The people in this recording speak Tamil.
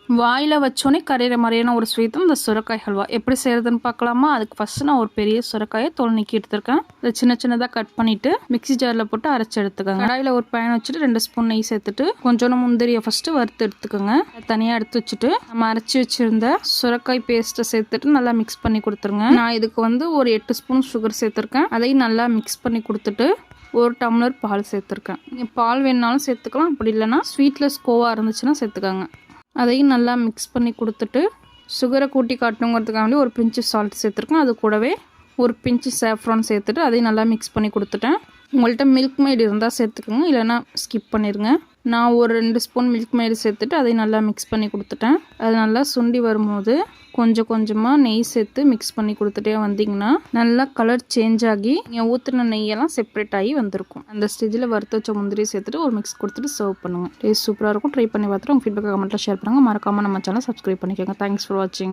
வாயில் வச்சோன்னே கரையிற மாதிரியான ஒரு ஸ்வீட் தான் இந்த சுரைக்காய் ஹல்வா. எப்படி செய்கிறதுன்னு பார்க்கலாமா? அதுக்கு ஃபஸ்ட்டு நான் ஒரு பெரிய சுரைக்காயை தோல் நீக்கி எடுத்துருக்கேன். அதை சின்ன சின்னதாக கட் பண்ணிவிட்டு மிக்ஸி ஜாரில் போட்டு அரைச்சி எடுத்துக்கோங்க. கடாயில் ஒரு பேன் வச்சுட்டு 2 ஸ்பூன் நெய் சேர்த்துட்டு கொஞ்சோண்டு முந்திரியை ஃபஸ்ட்டு வறுத்து எடுத்துக்கோங்க. தனியாக எடுத்து வச்சுட்டு நம்ம அரைச்சி வச்சுருந்த சுரைக்காய் பேஸ்ட்டை சேர்த்துட்டு நல்லா மிக்ஸ் பண்ணி கொடுத்துருங்க. நான் இதுக்கு வந்து ஒரு 8 ஸ்பூன் சுகர் சேர்த்துருக்கேன். அதையும் நல்லா மிக்ஸ் பண்ணி கொடுத்துட்டு 1 டம்ளர் பால் சேர்த்துருக்கேன். நீங்கள் பால் வேணுனாலும் சேர்த்துக்கலாம், அப்படி இல்லைனா ஸ்வீட்லெஸ் கோவா இருந்துச்சுன்னா சேர்த்துக்கோங்க. அதையும் நல்லா மிக்ஸ் பண்ணி கொடுத்துட்டு சுகரை கூட்டி காட்டணுங்கிறதுக்காக ஒரு பிஞ்சு சால்ட் சேர்த்துருக்கேன். அது கூடவே ஒரு பிஞ்சு சேஃப்ரான் சேர்த்துட்டு அதையும் நல்லா மிக்ஸ் பண்ணி கொடுத்துட்டேன். உங்கள்கிட்ட மில்க் மேட் இருந்தால் சேர்த்துக்கோங்க, இல்லைனா ஸ்கிப் பண்ணிடுங்க. நான் ஒரு 2 ஸ்பூன் மில்க் மேட் சேர்த்துட்டு அதையும் நல்லா மிக்ஸ் பண்ணி கொடுத்துட்டேன். அது நல்லா சுண்டி வரும்போது கொஞ்சம் கொஞ்சமாக நெய் சேர்த்து மிக்ஸ் பண்ணி கொடுத்துட்டே வந்தீங்கன்னா நல்லா கலர் சேஞ்ச் ஆகி நீங்கள் ஊற்றின நெய்யெல்லாம் செப்பரேட் ஆகி வந்திருக்கும். அந்த ஸ்டேஜில் வறுத்து வச்ச முந்திரி சேர்த்துட்டு ஒரு மிக்ஸ் கொடுத்துட்டு சர்வ் பண்ணுங்கள். டேஸ்ட் சூப்பராக இருக்கும். ட்ரை பண்ணி பார்த்துட்டு உங்கள் ஃபீட்பேக் கமெண்ட்டில் ஷேர் பண்ணுங்கள். மறக்காமல் நம்ம சேனல் சப்ஸ்கிரைப் பண்ணிக்கோங்க. தேங்க்ஸ் ஃபார் வாட்சிங்.